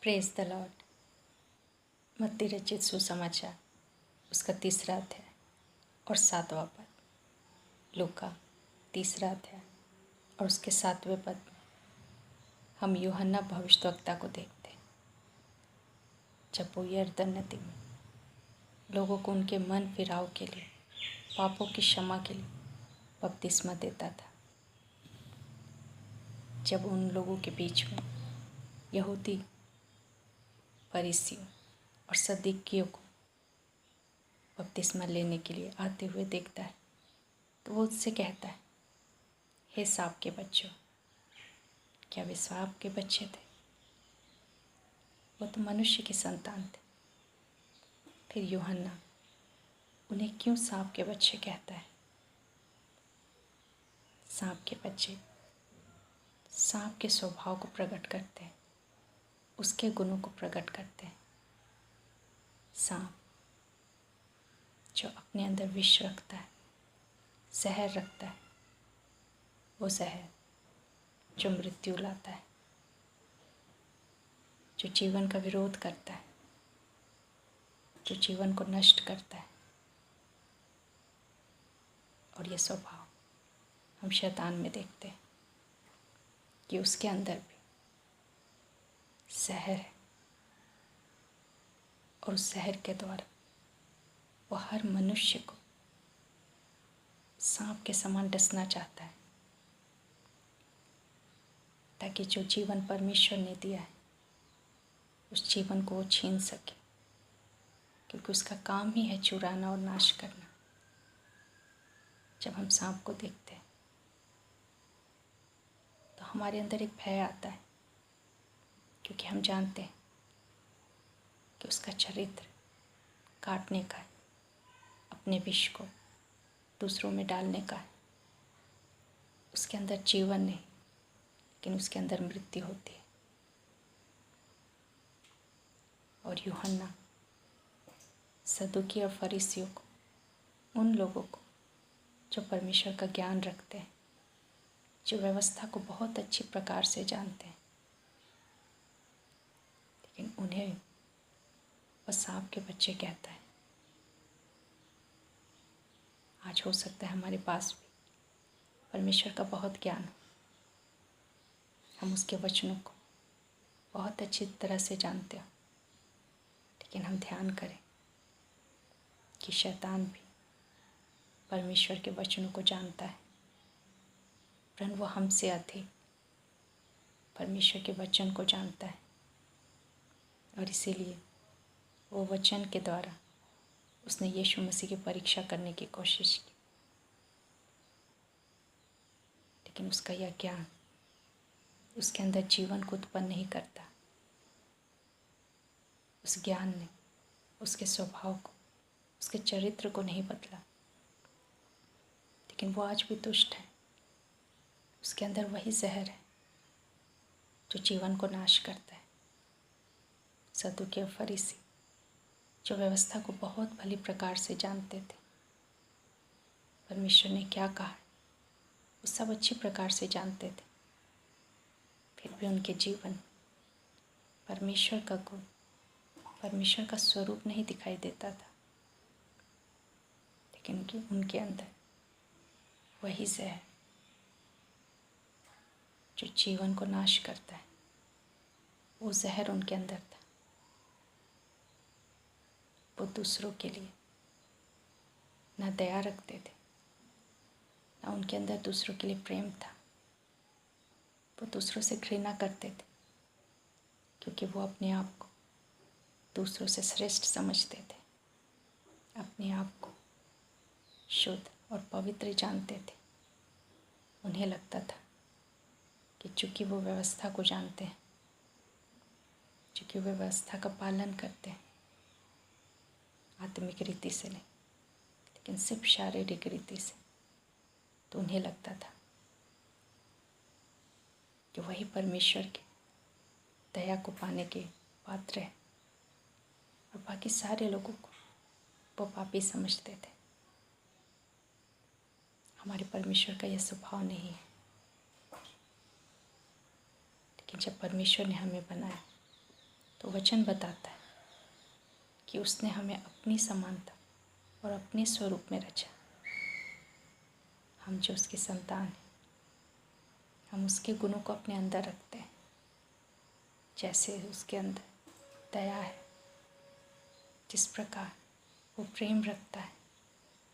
Praise the Lord. मत्ती रचित सुसमाचार उसका 3रा अध्याय और 7वां पद। लूका 3रा अध्याय और उसके 7वें पद में हम यूहन्ना भविष्यद्वक्ता को देखते हैं। जब वो यरदन नदी में लोगों को उनके मन फिराव के लिए, पापों की क्षमा के लिए बपतिस्मा देता था। जब उन लोगों के बीच में यहूदी फरीसियों और सदूकियों को बपतिस्मा लेने के लिए आते हुए देखता है तो वो उससे कहता है, हे सांप के बच्चों। क्या वे सांप के बच्चे थे? वो तो मनुष्य की संतान थे। फिर यूहन्ना उन्हें क्यों सांप के बच्चे कहता है? सांप के बच्चे सांप के स्वभाव को प्रकट करते हैं, उसके गुणों को प्रकट करते हैं। सांप जो अपने अंदर विष रखता है, जहर रखता है, वो जहर जो मृत्यु लाता है, जो जीवन का विरोध करता है, जो जीवन को नष्ट करता है। और ये स्वभाव हम शैतान में देखते हैं कि उसके अंदर भी जहर है और उस जहर के द्वारा वो हर मनुष्य को सांप के समान डसना चाहता है, ताकि जो जीवन परमेश्वर ने दिया है उस जीवन को वो छीन सके, क्योंकि उसका काम ही है चुराना और नाश करना। जब हम सांप को देखते हैं तो हमारे अंदर एक भय आता है, क्योंकि हम जानते हैं कि उसका चरित्र काटने का है, अपने विष को दूसरों में डालने का है। उसके अंदर जीवन नहीं, लेकिन उसके अंदर मृत्यु होती है। और यूहन्ना सदूकी और फरीसियों को, उन लोगों को जो परमेश्वर का ज्ञान रखते हैं, जो व्यवस्था को बहुत अच्छी प्रकार से जानते हैं, लेकिन उन्हें वह सांप के बच्चे कहता है। आज हो सकता है हमारे पास भी परमेश्वर का बहुत ज्ञान हो, हम उसके वचनों को बहुत अच्छी तरह से जानते हो, लेकिन हम ध्यान करें कि शैतान भी परमेश्वर के वचनों को जानता है, परंतु वो हमसे अधिक परमेश्वर के वचन को जानता है। और इसीलिए वो वचन के द्वारा उसने यीशु मसीह की परीक्षा करने की कोशिश की, लेकिन उसका यह ज्ञान उसके अंदर जीवन को उत्पन्न नहीं करता। उस ज्ञान ने उसके स्वभाव को, उसके चरित्र को नहीं बदला, लेकिन वो आज भी दुष्ट है। उसके अंदर वही जहर है जो जीवन को नाश करता है। सदूकी और फरीसी जो व्यवस्था को बहुत भली प्रकार से जानते थे, परमेश्वर ने क्या कहा है वो सब अच्छी प्रकार से जानते थे, फिर भी उनके जीवन परमेश्वर का गुण, परमेश्वर का स्वरूप नहीं दिखाई देता था, लेकिन उनके अंदर वही जहर जो जीवन को नाश करता है, वो जहर उनके अंदर था। वो दूसरों के लिए ना दया रखते थे, ना उनके अंदर दूसरों के लिए प्रेम था। वो दूसरों से घृणा करते थे, क्योंकि वो अपने आप को दूसरों से श्रेष्ठ समझते थे, अपने आप को शुद्ध और पवित्र जानते थे। उन्हें लगता था कि चूँकि वो व्यवस्था को जानते हैं, चूँकि वो व्यवस्था का पालन करते हैं, आत्मिक रीति से नहीं लेकिन सिर्फ शारीरिक रीति से, तो उन्हें लगता था कि वही परमेश्वर के दया को पाने के पात्र है, और बाकी सारे लोगों को वो पापी समझते थे। हमारे परमेश्वर का यह स्वभाव नहीं है, लेकिन जब परमेश्वर ने हमें बनाया वचन बताता है कि उसने हमें अपनी समानता और अपने स्वरूप में रचा। हम जो उसकी संतान हैं, हम उसके गुणों को अपने अंदर रखते हैं। जैसे उसके अंदर दया है, जिस प्रकार वो प्रेम रखता है,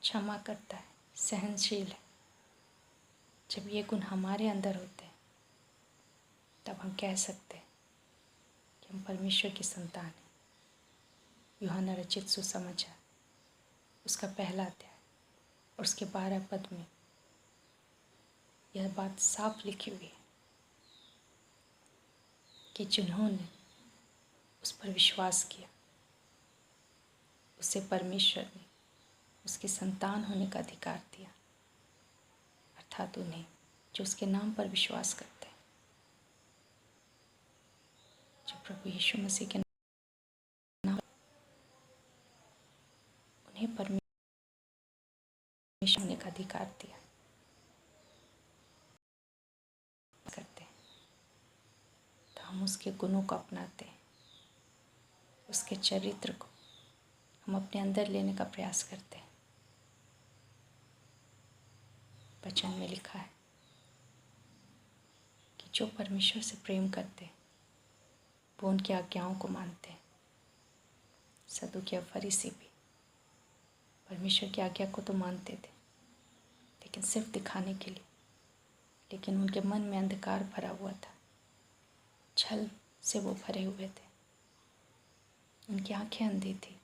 क्षमा करता है, सहनशील है, जब ये गुण हमारे अंदर होते हैं तब हम कह सकते हैं कि हम परमेश्वर की संतान हैं। यूहन्ना रचित सुसमाचार उसका पहला अध्याय और उसके 12 पद में यह बात साफ लिखी हुई है कि जिन्होंने उस पर विश्वास किया उसे परमेश्वर ने उसके संतान होने का अधिकार दिया, अर्थात उन्हें जो उसके नाम पर विश्वास करते हैं, जो प्रभु यीशु मसीह के नाम, उन्हें परमेश्वर होने का अधिकार दिया करते हैं। तो हम उसके गुणों को अपनाते हैं, उसके चरित्र को हम अपने अंदर लेने का प्रयास करते हैं। वचन में लिखा है कि जो परमेश्वर से प्रेम करते हैं वो उनकी आज्ञाओं को मानते हैं। सदूकी और फरीसी भी परमेश्वर की आज्ञा को तो मानते थे, लेकिन सिर्फ दिखाने के लिए। लेकिन उनके मन में अंधकार भरा हुआ था, छल से वो भरे हुए थे, उनकी आंखें अंधी थी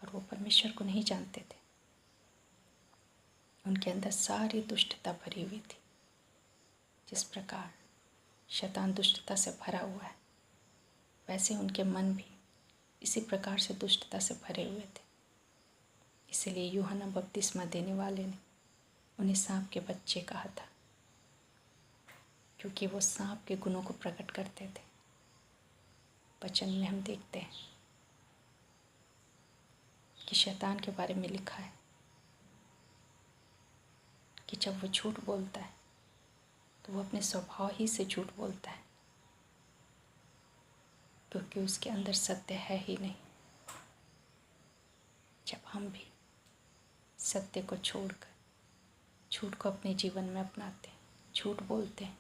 और वो परमेश्वर को नहीं जानते थे। उनके अंदर सारी दुष्टता भरी हुई थी। जिस प्रकार शैतान दुष्टता से भरा हुआ है, वैसे उनके मन भी इसी प्रकार से दुष्टता से भरे हुए थे। इसीलिए यूहन्ना बपतिस्मा देने वाले ने उन्हें सांप के बच्चे कहा था, क्योंकि वो सांप के गुणों को प्रकट करते थे। वचन में हम देखते हैं कि शैतान के बारे में लिखा है कि जब वो झूठ बोलता है तो वो अपने स्वभाव ही से झूठ बोलता है, क्योंकि उसके अंदर सत्य है ही नहीं। जब हम भी सत्य को छोड़कर झूठ को अपने जीवन में अपनाते हैं, झूठ बोलते हैं,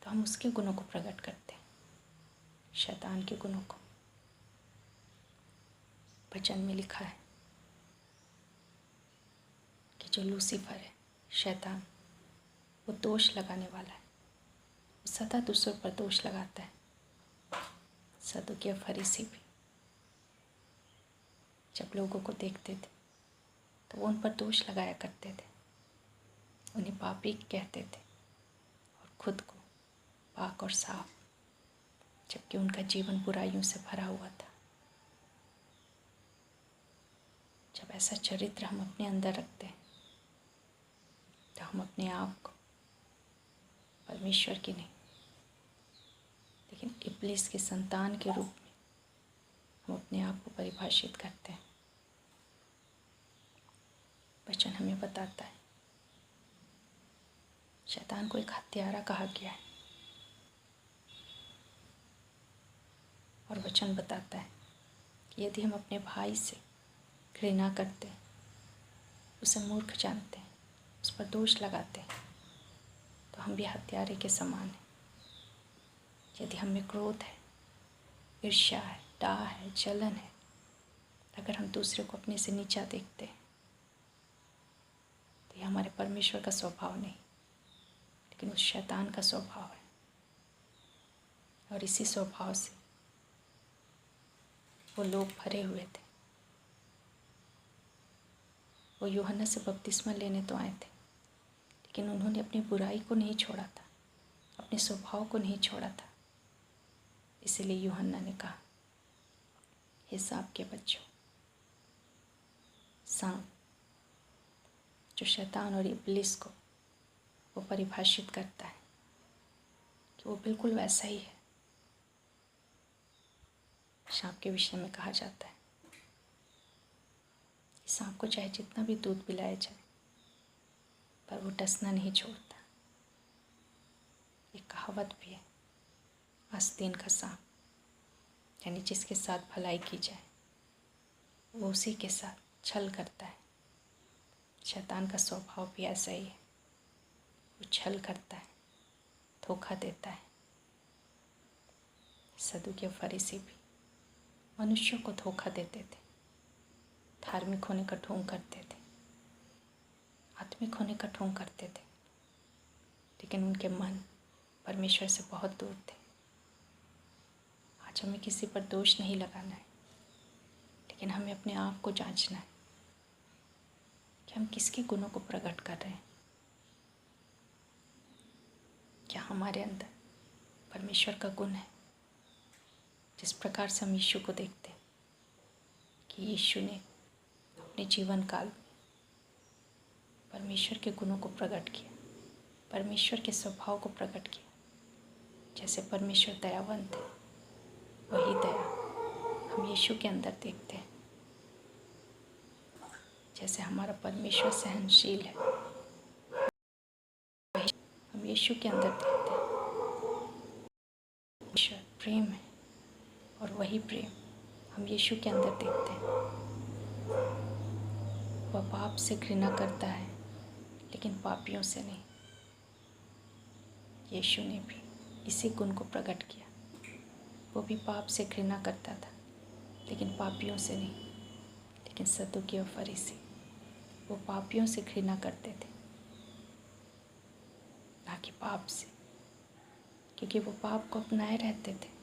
तो हम उसके गुणों को प्रकट करते हैं, शैतान के गुणों को। वचन में लिखा है कि जो लूसीफर है, शैतान, वो दोष लगाने वाला है, वो सदा दूसरों पर दोष लगाता है। सदूकी और फरीसी भी जब लोगों को देखते थे तो वो उन पर दोष लगाया करते थे, उन्हें पापी कहते थे और खुद को पाक और साफ, जबकि उनका जीवन बुराइयों से भरा हुआ था। जब ऐसा चरित्र हम अपने अंदर रखते हैं तो हम अपने आप को परमेश्वर की नहीं लेकिन इब्लीस की संतान के रूप में हम अपने आप को परिभाषित करते हैं। वचन हमें बताता है शैतान को एक हत्यारा कहा गया है, और वचन बताता है कि यदि हम अपने भाई से घृणा करते हैं, उसे मूर्ख जानते हैं, उस पर दोष लगाते हैं, तो हम भी हत्यारे के समान हैं। यदि हम में क्रोध है, ईर्ष्या है, डाह है, जलन है, अगर हम दूसरे को अपने से नीचा देखते हैं तो ये हमारे परमेश्वर का स्वभाव नहीं, लेकिन उस शैतान का स्वभाव है। और इसी स्वभाव से वो लोग भरे हुए थे। वो यूहन्ना से बपतिस्मा लेने तो आए थे, लेकिन उन्होंने अपनी बुराई को नहीं छोड़ा था, अपने स्वभाव को नहीं छोड़ा था। इसलिए यूहन्ना ने कहा, हे सांप के बच्चों, सांप जो शैतान और इब्लीस को वो परिभाषित करता है कि वो बिल्कुल वैसा ही है। सांप के विषय में कहा जाता है कि सांप को चाहे जितना भी दूध पिलाया जाए पर वो डसना नहीं छोड़ता। एक कहावत भी है आस्तीन का सांप, यानी जिसके साथ भलाई की जाए वो उसी के साथ छल करता है। शैतान का स्वभाव भी ऐसा ही है, वो छल करता है, धोखा देता है। सदूकी और फरीसी भी मनुष्यों को धोखा देते थे, धार्मिक होने का ढोंग करते थे, आत्मिक होने का ढोंग करते थे, लेकिन उनके मन परमेश्वर से बहुत दूर थे। आज हमें किसी पर दोष नहीं लगाना है, लेकिन हमें अपने आप को जांचना है कि हम किसके गुणों को प्रकट कर रहे हैं। क्या हमारे अंदर परमेश्वर का गुण है? जिस प्रकार से हम यीशु को देखते हैं कि यीशु ने अपने जीवन काल में परमेश्वर के गुणों को प्रकट किया, परमेश्वर के स्वभाव को प्रकट किया। जैसे परमेश्वर दयावंत है, वही दया हम यीशु के अंदर देखते हैं। जैसे हमारा परमेश्वर सहनशील है, वही हम यीशु के अंदर देखते हैं। परमेश्वर प्रेम है और वही प्रेम हम यीशु के अंदर देखते हैं। वह पाप से घृणा करता है, लेकिन पापियों से नहीं। यीशु ने भी इसी गुण को प्रकट किया। वो भी पाप से घृणा करता था, लेकिन पापियों से नहीं। लेकिन सदूकी और फरीसी वो पापियों से घृणा करते थे, ना कि पाप से, क्योंकि वो पाप को अपनाए रहते थे।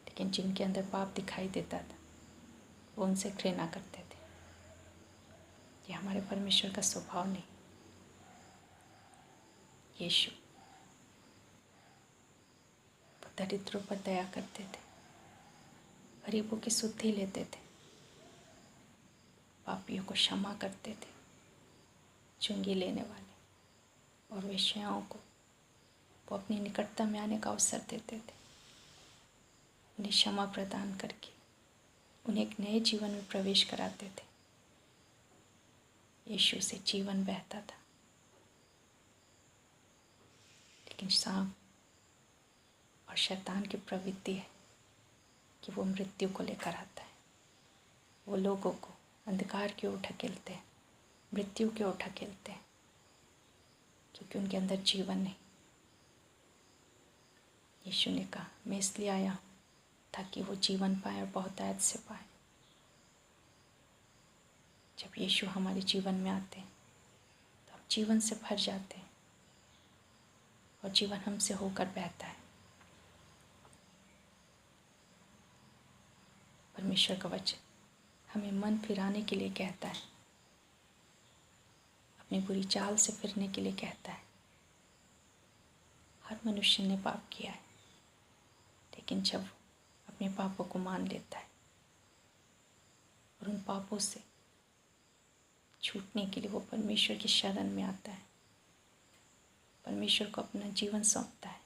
लेकिन जिनके अंदर पाप दिखाई देता था वो उनसे घृणा करते थे। ये हमारे परमेश्वर का स्वभाव नहीं। यीशु दरिद्रों पर दया करते थे, गरीबों की सुधि लेते थे, पापियों को क्षमा करते थे, चुंगी लेने वाले और वेश्याओं को वो अपनी निकटता में आने का अवसर देते थे। उन्हें क्षमा प्रदान करके उन्हें एक नए जीवन में प्रवेश कराते थे। यीशु से जीवन बहता था, लेकिन सांप और शैतान की प्रवृत्ति है कि वो मृत्यु को लेकर आता है। वो लोगों को अंधकार की ओर ढकेलते हैं, मृत्यु की ओर ढकेलते हैं, क्योंकि उनके अंदर जीवन नहीं। यीशु ने कहा, मैं इसलिए आया हूँ ताकि वो जीवन पाए और बहुतायत से पाए। जब यीशु हमारे जीवन में आते हैं तो हम जीवन से भर जाते हैं और जीवन हमसे होकर बहता है। परमेश्वर का वचन हमें मन फिराने के लिए कहता है, अपनी बुरी चाल से फिरने के लिए कहता है। हर मनुष्य ने पाप किया है, लेकिन जब वो अपने पापों को मान लेता है और उन पापों से छूटने के लिए वो परमेश्वर की शरण में आता है, परमेश्वर को अपना जीवन सौंपता है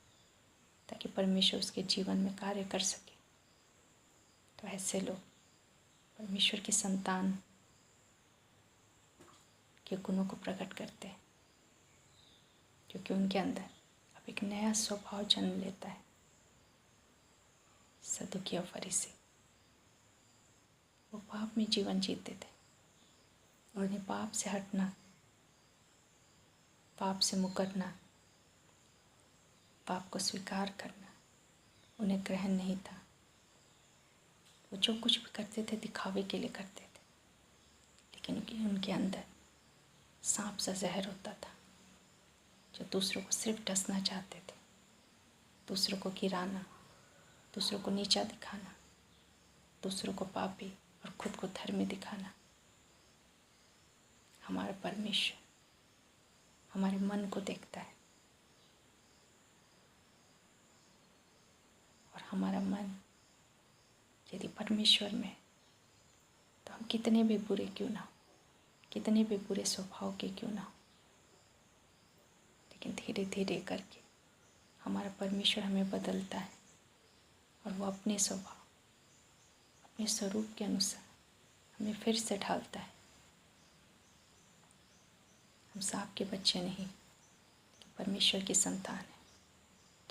ताकि परमेश्वर उसके जीवन में कार्य कर सके, तो ऐसे लोग परमेश्वर की संतान के गुणों को प्रकट करते हैं, क्योंकि उनके अंदर अब एक नया स्वभाव जन्म लेता है। सदूकी और फरीसी वो पाप में जीवन जीते थे और उन्हें पाप से हटना, पाप से मुकरना, पाप को स्वीकार करना उन्हें ग्रहण नहीं था। वो जो कुछ भी करते थे दिखावे के लिए करते थे, लेकिन उनके अंदर सांप सा जहर होता था, जो दूसरों को सिर्फ डसना चाहते थे, दूसरों को गिराना, दूसरों को नीचा दिखाना, दूसरों को पापी और खुद को धर्मी दिखाना। हमारा परमेश्वर हमारे मन को देखता है, और हमारा मन यदि परमेश्वर में है तो हम कितने भी बुरे क्यों ना हो, कितने भी बुरे स्वभाव के क्यों ना हो, लेकिन धीरे धीरे करके हमारा परमेश्वर हमें बदलता है और वो अपने स्वभाव, अपने स्वरूप के अनुसार हमें फिर से ढालता है। हम सांप के बच्चे नहीं, परमेश्वर की संतान है,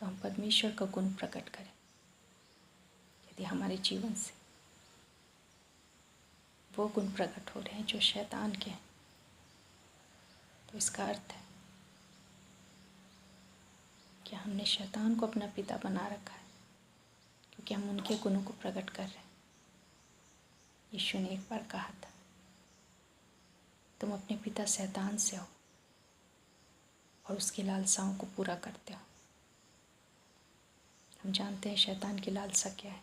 तो हम परमेश्वर का गुण प्रकट करें। यदि हमारे जीवन से वो गुण प्रकट हो रहे हैं जो शैतान के हैं, तो इसका अर्थ है कि हमने शैतान को अपना पिता बना रखा है, क्योंकि हम उनके गुणों को प्रकट कर रहे हैं। यीशु ने एक बार कहा था, तुम अपने पिता शैतान से हो और उसकी लालसाओं को पूरा करते हो। हम जानते हैं शैतान की लालसा क्या है,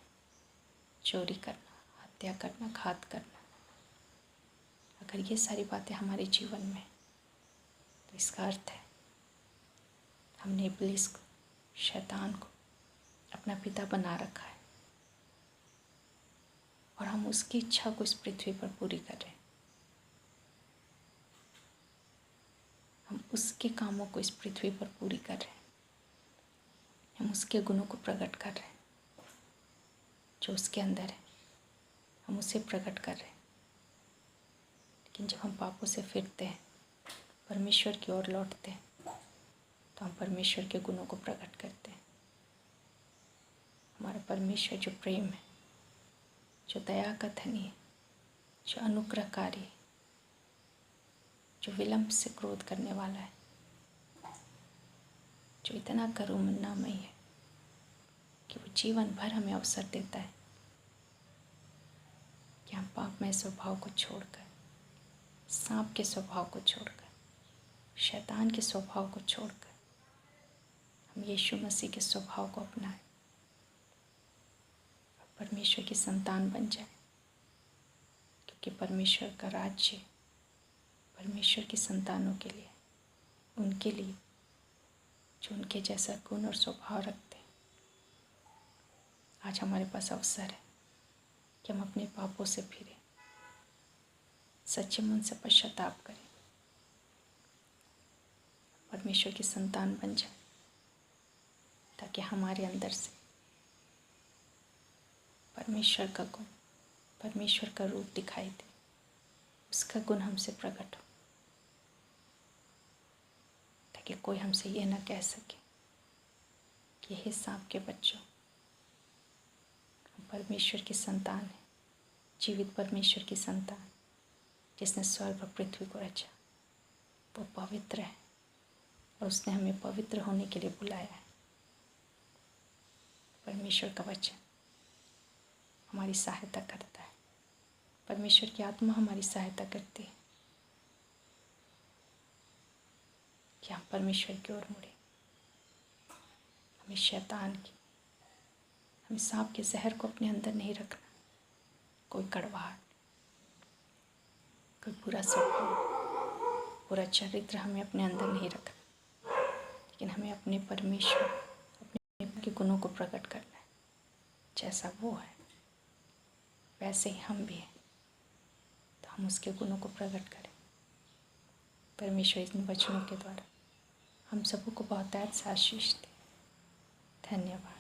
चोरी करना, हत्या करना, घात करना। अगर ये सारी बातें हमारे जीवन में, तो इसका अर्थ है हमने इब्लीस को, शैतान को अपना पिता बना रखा है और हम उसकी इच्छा को इस पृथ्वी पर पूरी कर रहे हैं। हम उसके कामों को इस पृथ्वी पर पूरी कर रहे हैं। हम उसके गुणों को प्रकट कर रहे हैं, जो उसके अंदर है हम उसे प्रकट कर रहे हैं। लेकिन जब हम पापों से फिरते हैं, परमेश्वर की ओर लौटते हैं, तो हम परमेश्वर के गुणों को प्रकट करते हैं। हमारा परमेश्वर जो प्रेम है, जो दया का धनी है, जो अनुग्रहकारी है, जो विलंब से क्रोध करने वाला है, जो इतना करुणामयी है कि वो जीवन भर हमें अवसर देता है कि हम पापमय स्वभाव को छोड़कर, सांप के स्वभाव को छोड़कर, शैतान के स्वभाव को छोड़कर हम यीशु मसीह के स्वभाव को अपनाएं और परमेश्वर की संतान बन जाए। क्योंकि परमेश्वर का राज्य परमेश्वर की संतानों के लिए, उनके लिए जो उनके जैसा गुण और स्वभाव रखते हैं। आज हमारे पास अवसर है कि हम अपने पापों से फिरें, सच्चे मन से पश्चाताप करें, परमेश्वर की संतान बन जाए, ताकि हमारे अंदर से परमेश्वर का गुण, परमेश्वर का रूप दिखाई दे, उसका गुण हमसे प्रकट हो, ताकि कोई हमसे ये ना कह सके कि हे सांप के बच्चों, हम परमेश्वर की संतान है, जीवित परमेश्वर की संतान, जिसने स्वर्ग और पृथ्वी को रचा। वो पवित्र है और उसने हमें पवित्र होने के लिए बुलाया है। परमेश्वर का वचन हमारी सहायता करता है, परमेश्वर की आत्मा हमारी सहायता करती है कि हम परमेश्वर की ओर मुड़े। हमें शैतान की, हमें सांप के जहर को अपने अंदर नहीं रखना, कोई कड़वाहट, कोई बुरा स्वभाव, बुरा चरित्र हमें अपने अंदर नहीं रखना, लेकिन हमें अपने परमेश्वर, अपने के गुणों को प्रकट करना है। जैसा वो है वैसे ही हम भी हैं, तो हम उसके गुणों को प्रकट करें। परमेश्वर इन वचनों के द्वारा हम सबों को बहुत आशीष दे। धन्यवाद।